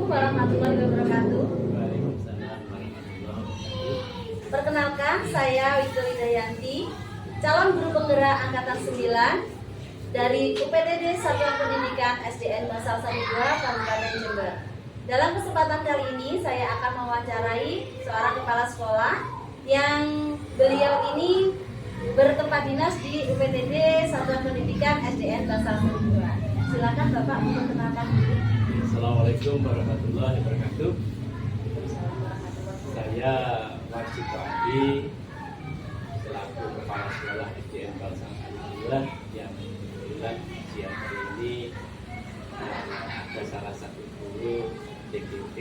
warahmatullahi wabarakatuh. Waalaikumsalam warahmatullahi wabarakatuh. Perkenalkan, saya Wiko Widayanti, calon guru penggerak angkatan 9 dari UPTD Satuan Pendidikan SDN Basal Sari 2 Kabupaten Jember. Dalam kesempatan kali ini saya akan mewawancarai seorang kepala sekolah yang beliau ini bertempat dinas di UPTD Satuan Pendidikan SDN Basal Sari 2. Silakan Bapak memperkenalkan diri. Assalamualaikum warahmatullahi wabarakatuh. Saya Warsito Adi, selaku kepala sekolah SDN Basal Sari 2 yang kebetulan siang hari ini ada salah satu guru DKP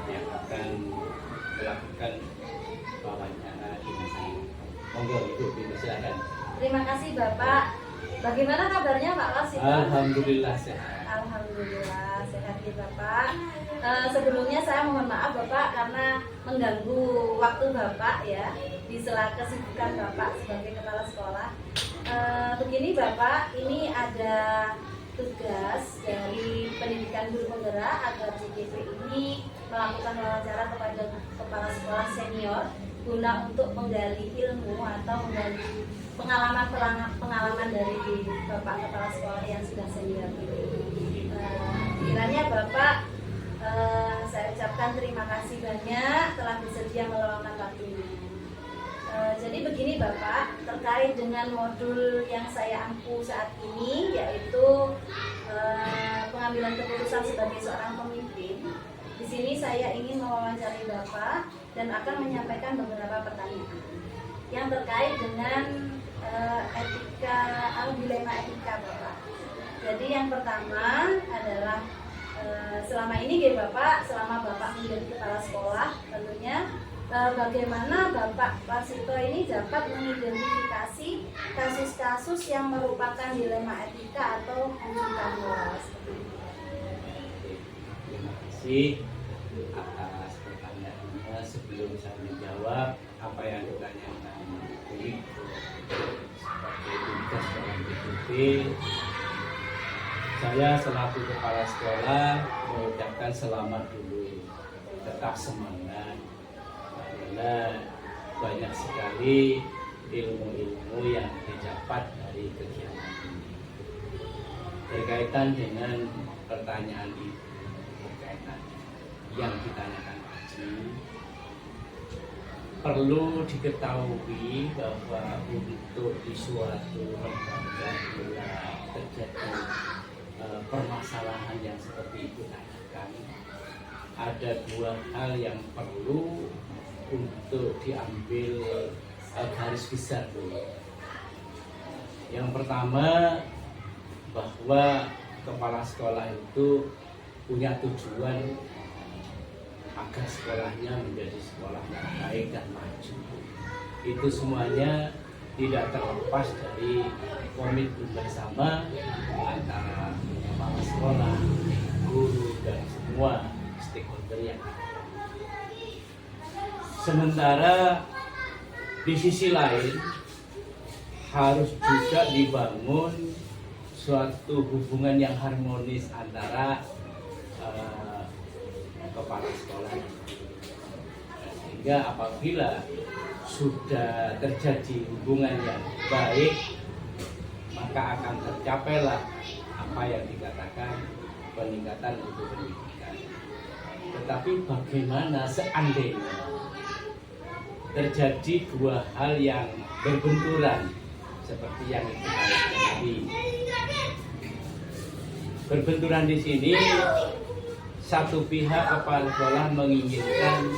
yang akan melakukan wawancara di masa ini. Monggo Ibu, silakan. Terima kasih Bapak. Bagaimana kabarnya Pak Warsito? Alhamdulillah sehat. Alhamdulillah sehat ya Bapak. Sebelumnya saya mohon maaf Bapak karena mengganggu waktu Bapak ya di sela kesibukan Bapak sebagai kepala sekolah. Begini Bapak, ini ada tugas dari pendidikan guru penggerak agar JKP ini melakukan wawancara kepada kepala sekolah senior guna untuk menggali ilmu atau menggali pengalaman dari Bapak kepala sekolah yang sudah senior ini. Kiranya Bapak, saya ucapkan terima kasih banyak telah bersedia meluangkan waktunya. Jadi begini Bapak, terkait dengan modul yang saya ampu saat ini, yaitu pengambilan keputusan sebagai seorang pemimpin. Di sini saya ingin mewawancarai Bapak dan akan menyampaikan beberapa pertanyaan yang terkait dengan etika atau dilema etika Bapak. Jadi yang pertama adalah selama ini Bapak, selama Bapak menjadi kepala sekolah, tentunya bagaimana Bapak Warsito ini dapat mengidentifikasi kasus-kasus yang merupakan dilema etika atau hujatan moral seperti itu. Terima kasih atas pertanyaannya. Sebelum saya menjawab apa yang ditanyakan publik sebagai tugas dalam DKP, saya selaku kepala sekolah mengucapkan selamat dulu, tetap semangat karena banyak sekali ilmu-ilmu yang didapat dari kegiatan ini. Berkaitan dengan pertanyaan itu, berkaitan yang ditanyakan tadi, perlu diketahui bahwa untuk di suatu lembaga bila terjadi permasalahan yang seperti itu tanyakan, ada dua hal yang perlu untuk diambil garis besar dulu. Yang pertama, bahwa kepala sekolah itu punya tujuan agar sekolahnya menjadi sekolah yang baik dan maju. Itu semuanya tidak terlepas dari komitmen bersama antara kepala sekolah, guru, dan semua stakeholder yang ada. Sementara di sisi lain harus juga dibangun suatu hubungan yang harmonis antara kepala sekolah, sehingga apabila sudah terjadi hubungan yang baik, maka akan tercapailah apa yang dikatakan peningkatan mutu pendidikan. Tetapi bagaimana seandainya terjadi dua hal yang berbenturan seperti yang ditanyakan tadi? Berbenturan di sini, satu pihak kepala sekolah menginginkan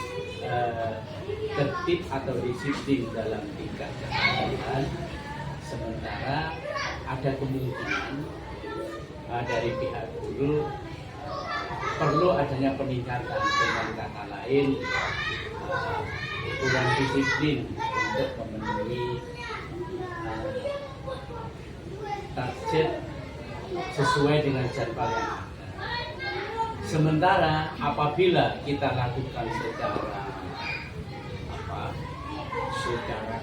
tertib atau disiplin dalam tingkat kesehatan, sementara ada kemungkinan dari pihak guru perlu adanya peningkatan, dengan kata lain kurang disiplin untuk memenuhi target sesuai dengan jadwal yang ada. Sementara apabila kita lakukan secara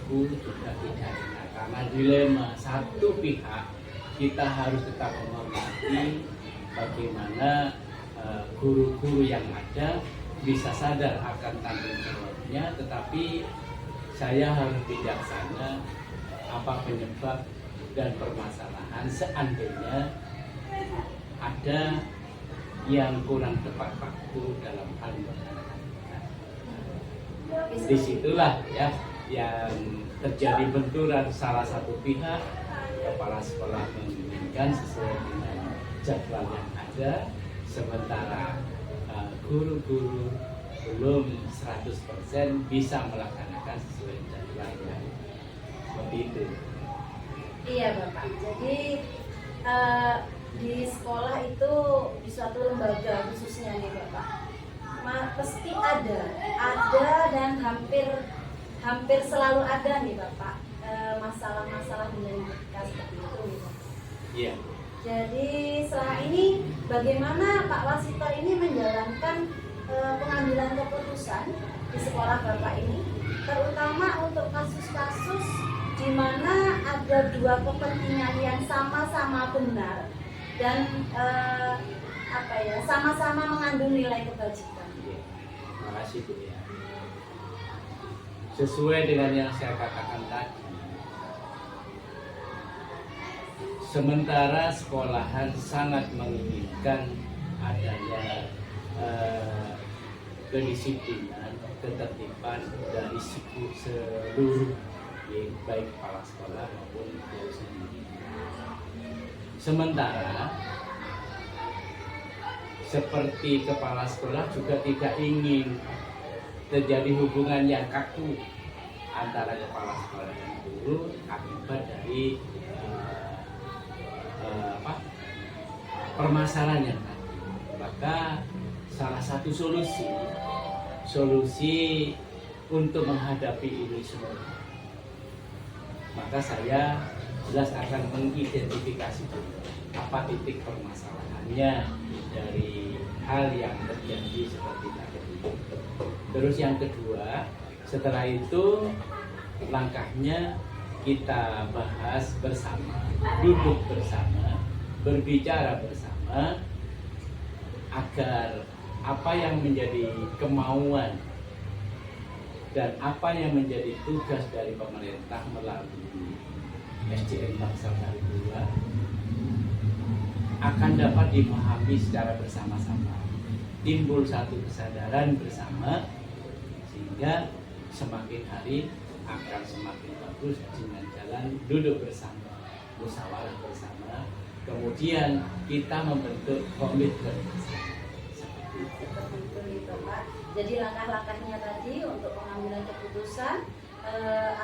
juga tidak enak, karena dilema satu pihak, kita harus tetap menghormati bagaimana guru-guru yang ada bisa sadar akan tanggung jawabnya, tetapi saya harus bijaksana apa penyebab dan permasalahan seandainya ada yang kurang tepat waktu dalam hal melaksanakan ibadah. Disitulah ya yang terjadi benturan, salah satu pihak kepala sekolah menginginkan sesuai dengan jadwal yang ada, sementara guru-guru belum 100% bisa melaksanakan sesuai jadwalnya. Seperti itu. Iya Bapak, jadi di sekolah itu di suatu lembaga khususnya nih Bapak, pasti ada dan hampir selalu ada nih Bapak masalah-masalah dengan etika seperti itu nih Bapak. Iya. Jadi selama ini bagaimana Pak Wasito ini menjalankan pengambilan keputusan di sekolah Bapak ini, terutama untuk kasus-kasus di mana ada dua kepentingan yang sama-sama benar dan sama-sama mengandung nilai kebajikan. Terima kasih Bu ya. Sesuai dengan yang saya katakan tadi, sementara sekolahan sangat menginginkan adanya kedisiplinan, ketertiban dari seluruh baik kepala sekolah maupun guru sendiri. Sementara seperti kepala sekolah juga tidak ingin terjadi hubungan yang kaku antara kepala sekolah dan guru akibat dari permasalahan yang tadi. Maka salah satu solusi untuk menghadapi ini semua, maka saya jelas akan mengidentifikasi dulu apa titik permasalahannya dari hal yang terjadi seperti tadi. Terus yang kedua, setelah itu langkahnya kita bahas bersama, duduk bersama, berbicara bersama, agar apa yang menjadi kemauan dan apa yang menjadi tugas dari pemerintah melalui SDN Tangsel Sari 2 akan dapat dipahami secara bersama-sama, timbul satu kesadaran bersama, sehingga semakin hari akan semakin bagus dengan jalan duduk bersama, musyawarah bersama, kemudian kita membentuk komitmen bersama. Betul itu Pak. Jadi langkah-langkahnya tadi untuk pengambilan keputusan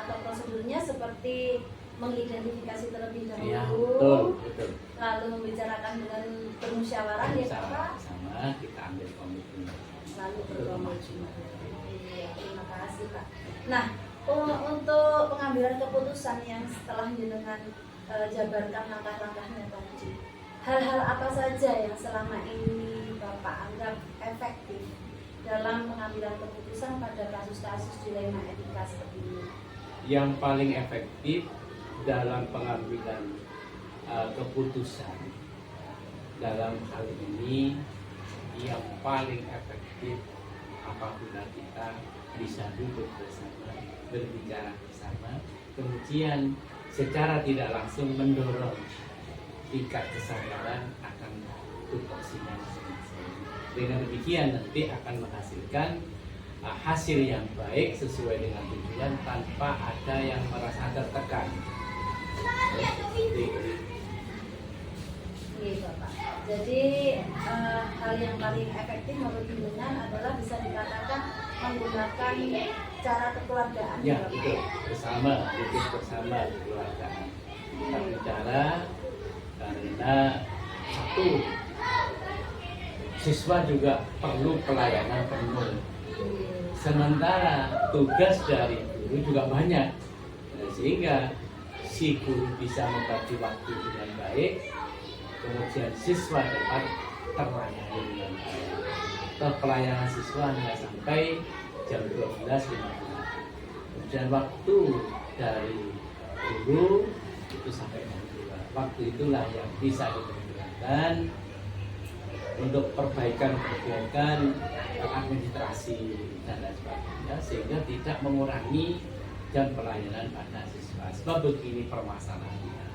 atau prosedurnya seperti mengidentifikasi terlebih dahulu, Ya, betul. lalu membicarakan dengan bermusyawarah ya Bapak, sama kita ambil komitmen, lalu berkomitmen. Iya, terima kasih Pak. Nah, untuk pengambilan keputusan yang setelah jenengan jabarkan langkah-langkahnya tadi, hal-hal apa saja yang selama ini Bapak anggap efektif dalam pengambilan keputusan pada kasus-kasus dilema etika seperti ini? Yang paling efektif dalam pengambilan keputusan dalam hal ini, yang paling efektif apabila kita bisa duduk bersama, berbicara bersama, kemudian secara tidak langsung mendorong tingkat kesadaran akan tupoksinya masing-masing. Dengan demikian nanti akan menghasilkan hasil yang baik sesuai dengan tujuan tanpa ada yang merasa tertekan. Iya Bapak. Jadi hal yang paling efektif menurut jenengan adalah bisa dikatakan menggunakan cara kekeluargaan. Ya, Bapak. betul. Bersama, duduk bersama kekeluargaan. Kita bicara karena satu, siswa juga perlu pelayanan penuh. Sementara tugas dari guru juga banyak, sehingga si guru bisa membagi waktu dengan baik, kemudian siswa dapat terlayani dengan baik. Atau pelayanan siswa hanya sampai jam 12.50. Kemudian waktu dari guru itu sampai jam 2. Waktu itulah yang bisa dipergunakan untuk perbaikan administrasi dan lain sebagainya, sehingga tidak mengurangi jam pelayanan pada siswa. Sebab begini permasalahannya,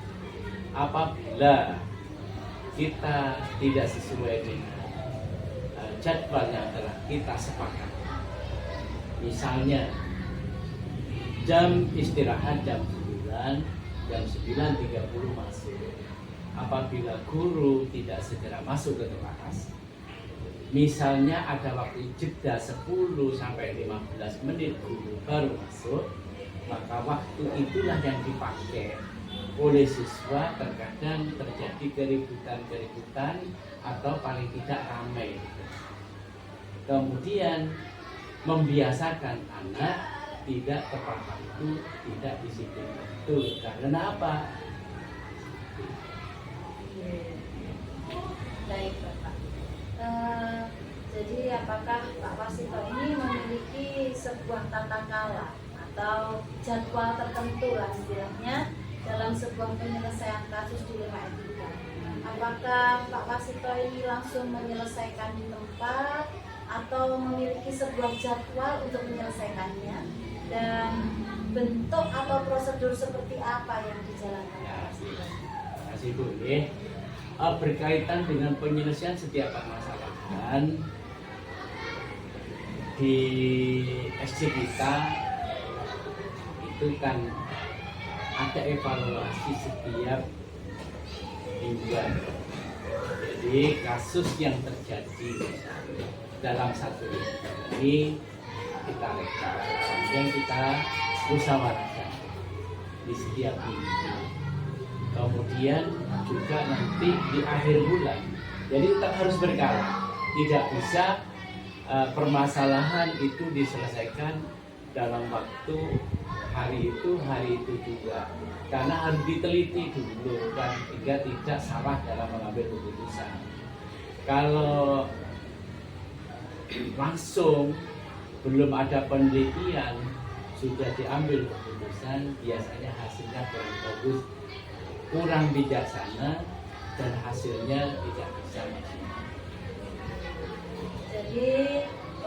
apabila kita tidak sesuai dengan jadwal yang telah kita sepakati, misalnya jam istirahat jam 9, jam 9.30 masuk. Apabila guru tidak segera masuk ke kelas, misalnya ada waktu jeda 10 sampai 15 menit guru baru masuk, maka waktu itulah yang dipakai oleh siswa. Terkadang terjadi keributan atau paling tidak ramai. Kemudian membiasakan anak tidak tepat waktu, tidak disiplin betul. Karena apa? Baik Bapak. Jadi apakah Pak Wasito ini memiliki sebuah tata cara atau jadwal tertentu lah istilahnya dalam sebuah penyelesaian kasus dilema etika? Apakah Pak Wasito ini langsung menyelesaikan di tempat atau memiliki sebuah jadwal untuk menyelesaikannya, dan bentuk atau prosedur seperti apa yang dijalankan Pak Wasito? Terima kasih Bu. Berkaitan dengan penyelesaian setiap permasalahan di SC kita itu kan ada evaluasi setiap mingguan. Jadi kasus yang terjadi misalnya dalam satu minggu ini kita rekap, kemudian kita musyawarahkan di setiap minggu. Kemudian juga nanti di akhir bulan, jadi tetap harus berkala, tidak bisa permasalahan itu diselesaikan dalam waktu hari itu juga, karena harus diteliti dulu dan tidak salah dalam mengambil keputusan. Kalau langsung belum ada penelitian sudah diambil keputusan, biasanya hasilnya kurang bagus, kurang bijaksana, dan hasilnya tidak bisa maksimal. Jadi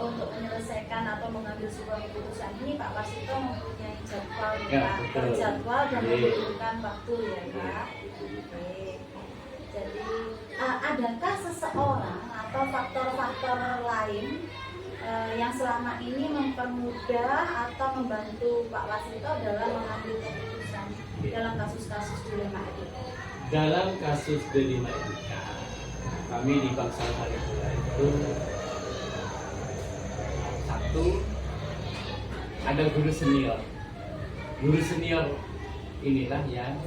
untuk menyelesaikan atau mengambil sebuah keputusan ini Pak Wasito mempunyai jadwal, Ya, terjadwal dan Oke. membutuhkan waktu ya Pak. Oke. Jadi adakah seseorang atau faktor-faktor lain yang selama ini mempermudah atau membantu Pak Wasito dalam mengambil keputusan dalam kasus-kasus dilema etika? Dalam kasus dilema etika, kami di Bangsal Paripura itu satu, ada guru senior. Guru senior inilah yang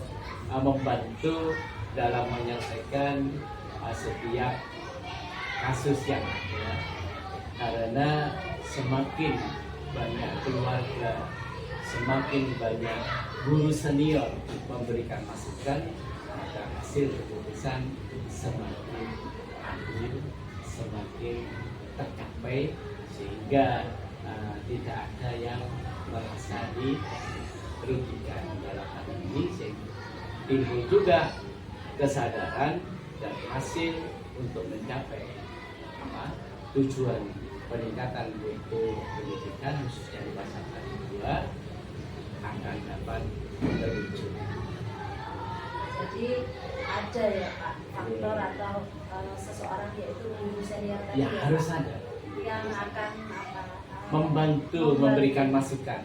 membantu dalam menyelesaikan setiap kasus yang ada, karena semakin banyak keluarga, semakin banyak guru senior memberikan masukan, maka hasil keputusan semakin adil, semakin tercapai, sehingga tidak ada yang merasa dirugikan dalam hal ini. Sehingga timbul juga kesadaran dan hasil untuk mencapai tujuan peningkatan mutu pendidikan khususnya di Bangsal Paripura akan dapat terwujud. Jadi ada ya Pak faktor atau seseorang yaitu guru senior tadi Ya, harus Pak, ada yang akan membantu memberikan masukan.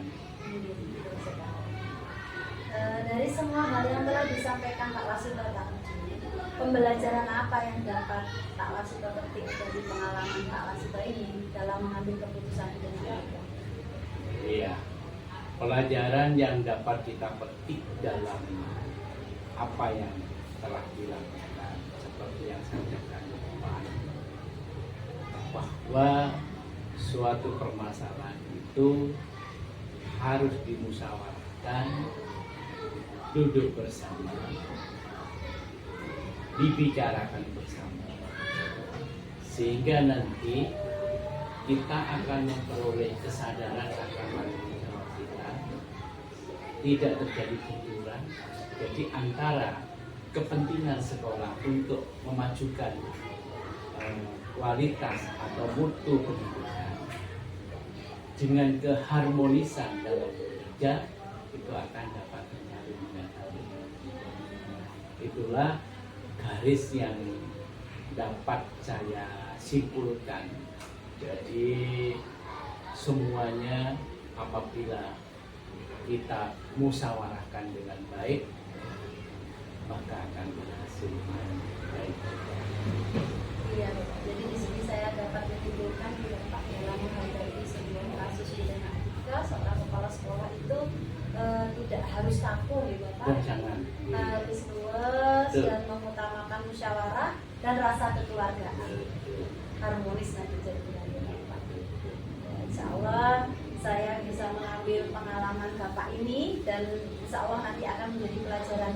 Dari semua hal yang telah disampaikan Pak Wasito tadi, pembelajaran apa yang dapat Pak Wasito petik dari pengalaman Pak Wasito ini dalam mengambil keputusan dengan baik? Iya, pelajaran yang dapat kita petik dalam apa yang telah dilakukan seperti yang saya katakan kemarin, bahwa suatu permasalahan itu harus dimusyawarahkan, duduk bersama, dibicarakan bersama, sehingga nanti kita akan memperoleh kesadaran akan tanggung jawab kita, tidak terjadi benturan. Jadi antara kepentingan sekolah untuk memajukan kualitas atau mutu pendidikan dengan keharmonisan dalam bekerja itu akan dapat terjalin dengan baik. Itulah garis yang dapat saya simpulkan. Jadi semuanya apabila kita musyawarahkan dengan baik, maka akan berhasil dengan baik. Iya, Bapak. Jadi di sini saya dapat menyimpulkan ya, Pak, dalam menghadapi sebuah kasus pidana etika, seorang kepala sekolah itu tidak harus kaku ya, Bapak. Dan jangan Harus luas Betul. dan mengutamakan musyawarah dan rasa kekeluargaan. Harmonis nanti jadinya, Bapak. Ya, insya Allah saya bisa mengambil pengalaman Bapak ini dan insya Allah nanti akan menjadi pelajaran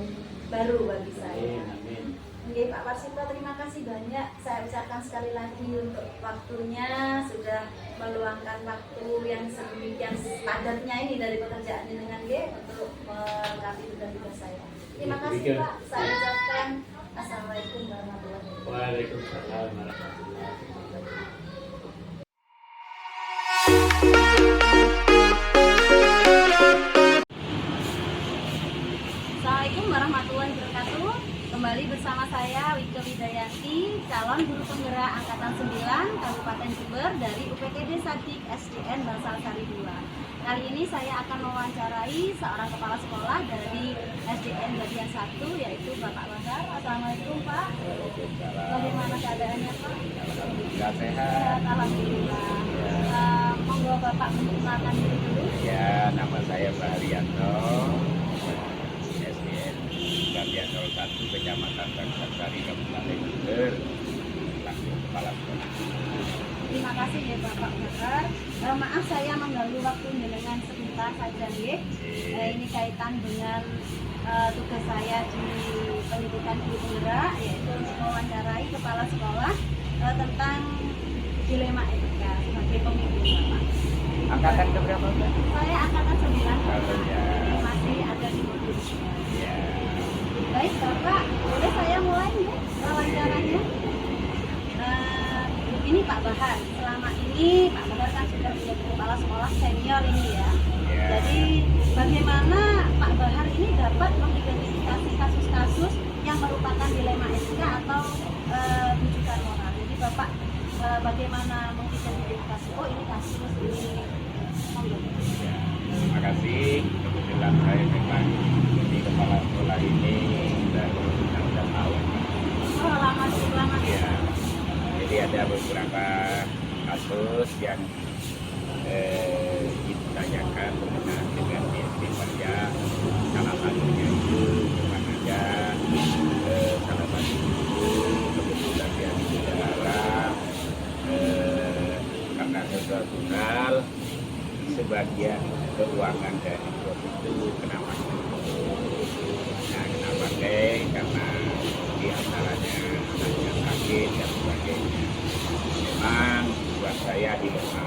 baru bagi saya. Amin. Oke, Pak Warsito, terima kasih banyak. Saya ucapkan sekali lagi untuk waktunya, sudah meluangkan waktu yang sedemikian padatnya ini dari pekerjaan dengan G untuk melengkapi tugas saya. Terima kasih, Pak. Saya ucapkan Assalamualaikum warahmatullahi wabarakatuh. Waalaikumsalam warahmatullahi wabarakatuh. Assalamualaikum warahmatullahi wabarakatuh. Kembali bersama saya Wike Widayanti, calon guru penggerak angkatan 9 Kabupaten Jember dari UPTD Sadik SDN Bangsal-Sari 2. Kali ini saya akan mewawancarai seorang kepala sekolah dari SDN Bagian 1 yaitu Bapak Bahar. Assalamualaikum, Pak. Bagaimana keadaannya, Pak? Alhamdulillah sehat. Alhamdulillah. Monggo Bapak memperkenalkan diri dulu. Ya, nama saya Pak Haryanto, SDN Bagian 01 Kecamatan Bangsal-Sari Kabupaten Jember, selaku kepala sekolah. Terima kasih ya Bapak Bahar. Maaf saya mengganggu waktu dengan sebentar saja ya. Ini kaitan dengan tugas saya di pendidikan guru penggerak, yaitu mewawancarai kepala sekolah tentang dilema etika sebagai pemimpin, Bapak. Angkatan keberapa, Pak? Saya angkatan 9, Bapak. Oh, ya. Jadi masih ada di modul. Ya, Baik Bapak, boleh saya mulai ya wawancaranya? Ini Pak Bahar, selama ini Pak Bahar kan sudah menjadi kepala sekolah senior ini ya. ya. Jadi bagaimana Pak Bahar ini dapat mengidentifikasi kasus-kasus yang merupakan dilema etika atau rujukan moral. Jadi Bapak bagaimana mengidentifikasi, oh ini kasus ini. Monggo. Ya, terima kasih. Kebetulan saya memang jadi kepala sekolah ini baru 16 tahun. Oh lama cukup lama ya. Ya, jadi ada beberapa kasus yang ditanyakan berkenaan dengan DSP pajak. Salah satunya itu memang ada salah satu guru kebetulan dia di saudara karena sesuatu hal sebagian keuangan dari bos itu kena pakai. Nah, kena pakai karena diantaranya anaknya sakit dan sebagainya. Memang buat saya dilema,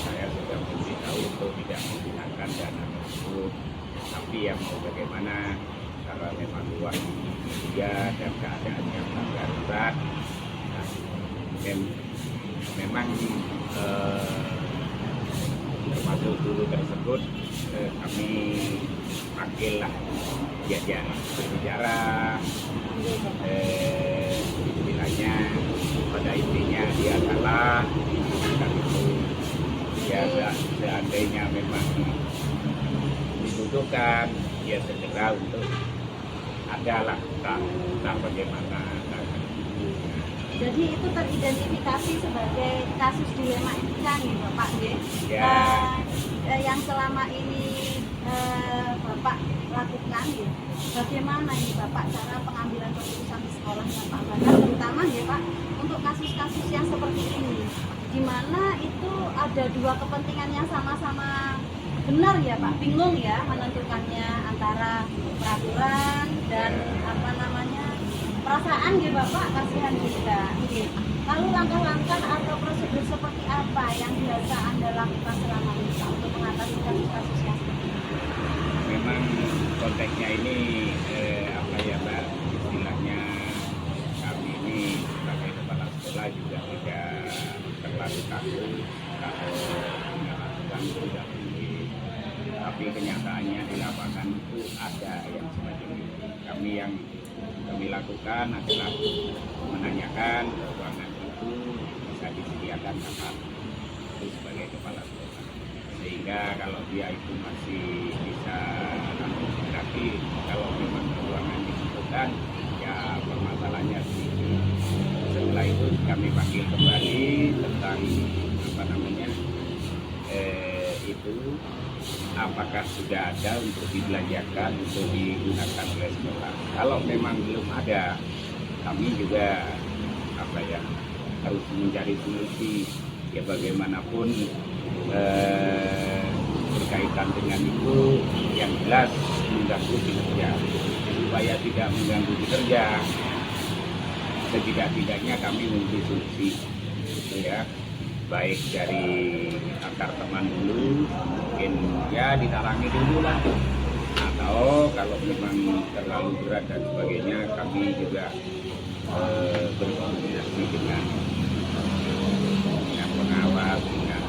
saya sudah memberitahu untuk tidak menggunakan dana tersebut. Tapi yang mau bagaimana, kalau memang uang dia dan keadaannya darurat, nah, memang termasuk guru tersebut kami panggillah diajak berbicara, istilahnya pada intinya dia salah dan itu ya seandainya memang dibutuhkan ya segera untuk adalah tak bagaimana. Jadi itu teridentifikasi sebagai kasus dilema etika nih Bapak ya. Ya. Yang selama ini Bapak lakukan ya. Bagaimana ini Bapak cara pengambilan keputusan di sekolah Bapak Bahar, terutama ya Pak untuk kasus-kasus yang seperti ini, di mana itu ada dua kepentingan yang sama-sama benar ya Pak, bingung ya menentukannya antara peraturan dan apa namanya perasaan ya Bapak, kasihan juga. Lalu langkah-langkah atau prosedur seperti apa yang biasa Anda lakukan selama ini Pak, untuk mengatasi kasus-kasus yang seperti ini? Memang konteksnya ini apa ya Mbak, istilahnya kami ini sebagai kepala sekolah juga waktu kalau melakukan tidak mungkin, tapi kenyataannya di lapangan itu ada yang semacam itu. Kami lakukan adalah menanyakan ruangan itu bisa disediakan kapan itu sebagai kepala sekolah, sehingga kalau dia itu masih bisa berarti kalau memang ruangan dibutuhkan ya permasalahannya sedikit. Setelah itu kami panggil kembali tentang apa namanya itu apakah sudah ada untuk dibelanjakan untuk digunakan oleh sekolah. Kalau memang belum ada, kami juga harus mencari solusi ya bagaimanapun berkaitan dengan itu yang jelas mengganggu kinerja. Supaya tidak mengganggu kinerja, setidak-tidaknya kami memberi solusi gitu ya, baik dari antar teman dulu, mungkin ya ditarangi dulu lah, atau kalau memang terlalu berat dan sebagainya kami juga berkomunikasi dengan pengawas, dengan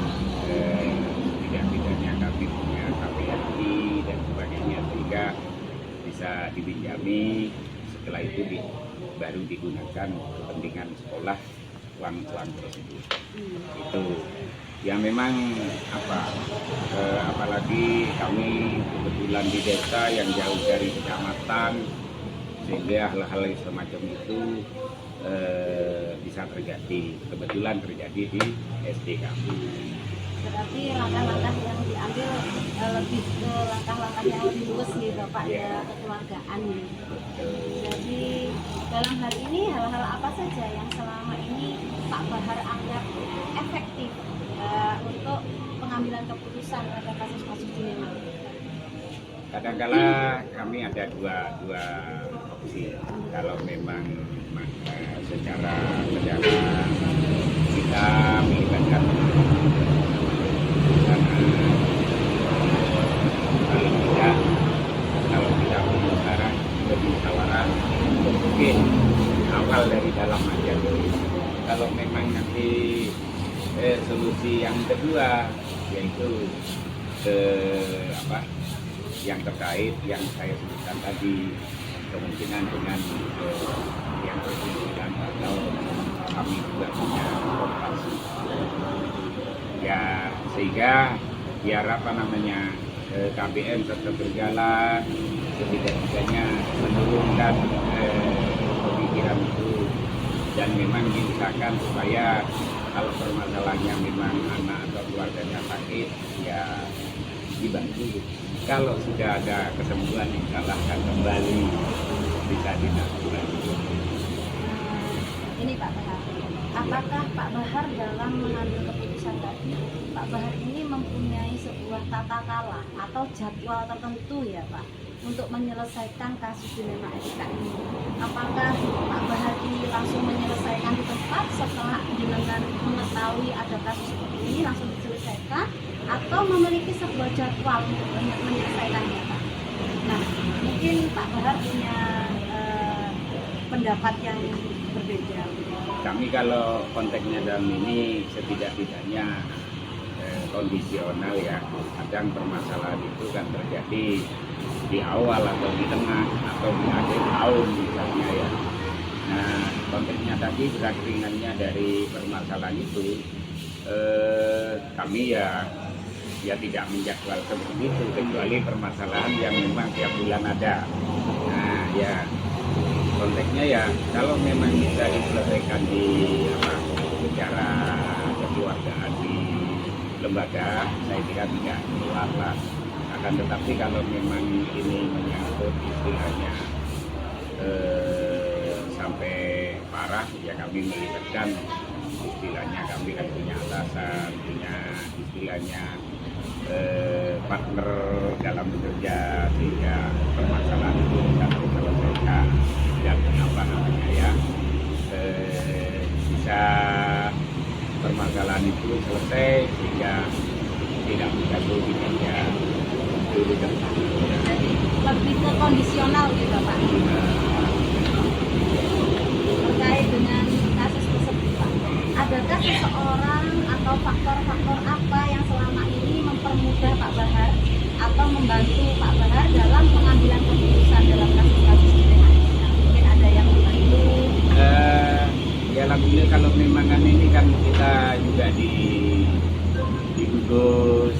tidak-tidaknya kami punya KPRI dan sebagainya, sehingga bisa dipinjami, setelah itu baru digunakan kepentingan sekolah uang-uang tersebut. Itu ya memang apalagi kami kebetulan di desa yang jauh dari kecamatan, sehingga hal-hal semacam itu bisa terjadi, kebetulan terjadi di SD kami. Berarti langkah-langkah yang diambil lebih ke langkah-langkah yang lebih luas nih Bapak ya, kekeluargaan nih. Jadi dalam hal ini hal-hal apa saja yang selama ini Pak Bahar anggap efektif untuk pengambilan keputusan pada kasus-kasus ini? Kadang-kala kami ada dua opsi. Kalau memang secara kita melibatkan kalau tidak bermusyawarah mungkin awal dari dalam aja dulu. Kalau memang nanti solusi yang kedua yaitu yang terkait yang saya sebutkan tadi, kemungkinan dengan yang berkaitan atau kami juga punya operasi ya, sehingga biar KBM tetap berjalan, setidak-tidaknya menurunkan pemikiran itu, dan memang diusahakan supaya kalau permasalahannya memang anak atau keluarganya sakit ya dibantu. Kalau sudah ada kesembuhan disalahkan kembali bisa ditanggulangi. Ini Pak Bahar, apakah Pak Bahar dalam mengambil keputusan tadi, Pak Bahar ini mempunyai sebuah tata cara atau jadwal tertentu ya Pak untuk menyelesaikan kasus dilema etika ini? Apakah Pak Bahar ini langsung menyelesaikan di tempat setelah dengan mengetahui ada kasus seperti ini langsung diselesaikan, atau memiliki sebuah jadwal untuk menyelesaikannya Pak? Nah, mungkin Pak Bahar punya pendapat yang berbeda. Kami kalau konteksnya dalam ini setidak-tidaknya kondisional ya. Kadang permasalahan itu kan terjadi di awal atau di tengah atau di akhir tahun misalnya ya. Nah, konteksnya tadi berat ringannya dari permasalahan itu kami ya tidak menjadwal seperti itu, kecuali permasalahan yang memang tiap bulan ada. Nah ya konteksnya ya kalau memang bisa diselesaikan secara kekeluargaan di lembaga, saya kira tidak keluar lah. Akan tetapi kalau memang ini menyangkut istilahnya sampai parah ya kami melibatkan istilahnya, kami kan punya atasan, punya istilahnya partner dalam bekerja, sehingga permasalahan itu bisa terselesaikan dan bisa permasalahan itu selesai sehingga tidak mengganggu kinerja dulu dan Jadi lebih ke kondisional gitu Pak. Terkait dengan kasus tersebut Pak, adakah seseorang atau faktor-faktor apa yang selama ini mempermudah Pak Bahar atau membantu Pak Bahar dalam pengambilan keputusan dalam kasus-kasus pidana? Mungkin ada yang membantu. Ya alhamdulillah, kalau memang kan ini kan kita juga di gugus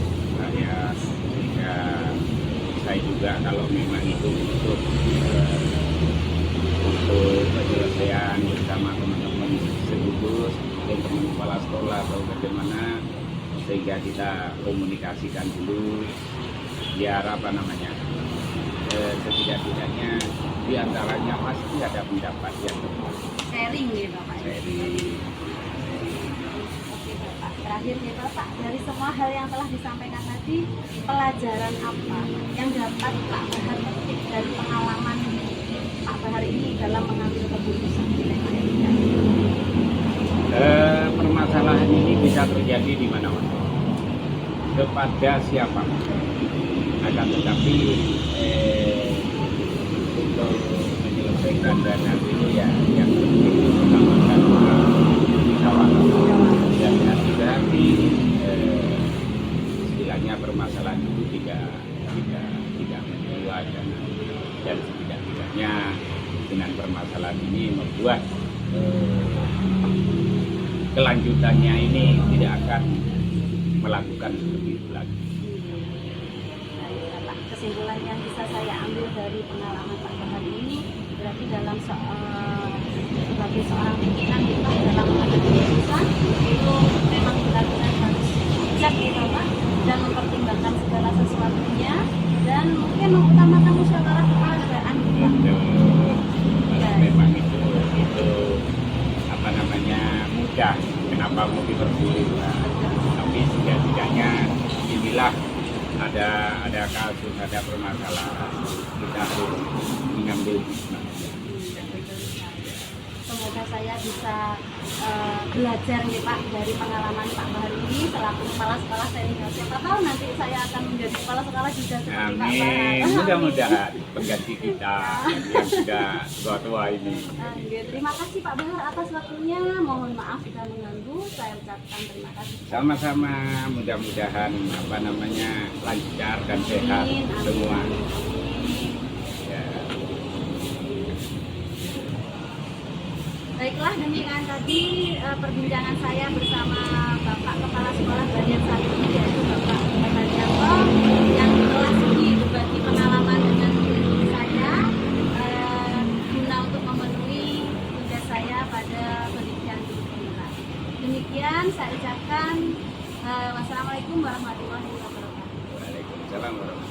saya juga kalau memang itu untuk penyelesaian bersama teman-teman segugus, mungkin teman kepala sekolah atau bagaimana, sehingga kita komunikasikan dulu biar setidak-tidaknya di antaranya pasti ada pendapat yang Sharing nih Bapak. sharing. Oke Bapak, terakhir nih Bapak, dari semua hal yang telah disampaikan tadi, pelajaran apa yang dapat Pak Bahar petik dari pengalaman Pak Bahar ini dalam mengambil keputusan di lain etika? Permasalahan ini bisa terjadi di mana-mana kepada siapapun, akan tetapi untuk menyelesaikan dana itu ya yang penting utamakan musyawarah dan hati-hati, istilahnya permasalahan itu tidak meluas dan setidak-tidaknya dengan permasalahan ini membuat kelanjutannya ini tidak akan melakukan seperti itu lagi. Baik, Pak. Kesimpulan yang bisa saya ambil dari pengalaman Pak Bahar ini berarti dalam sebagai seorang pimpinan kita dalam mengambil keputusan itu memang benar-benar harus bijak gitu Pak, dan mempertimbangkan segala sesuatunya dan mungkin mengutamakan musyawarah kekeluargaan gitu Pak. Memang itu mudah, kenapa mau dipersulit, tapi setidaknya inilah ada kasus, ada permasalahan, kita harus mengambil hikmah. Semoga saya bisa belajar nih Pak dari pengalaman Pak Bahar ini selaku kepala sekolah senior. Siapa tahu nanti saya akan menjadi kepala sekolah juga seperti Pak Bahar. Amin. Mudah-mudahan pengganti kita yang sudah tua-tua ini. Terima kasih Pak Bahar atas waktunya. Mohon maaf sudah mengganggu. Saya ucapkan terima kasih. Sama-sama, mudah-mudahan lancar dan sehat Amin, amin. semua. Ya. Baiklah, demikian tadi perbincangan saya bersama Bapak Kepala Sekolah Bagian 1 yaitu Bapak Haryanto yang telah sudi berbagi pengalaman dengan saya guna untuk memenuhi tugas saya pada pendidikan tinggi. Demikian saya ucapkan wassalamualaikum warahmatullahi wabarakatuh. Waalaikumsalam warahmatullahi wabarakatuh.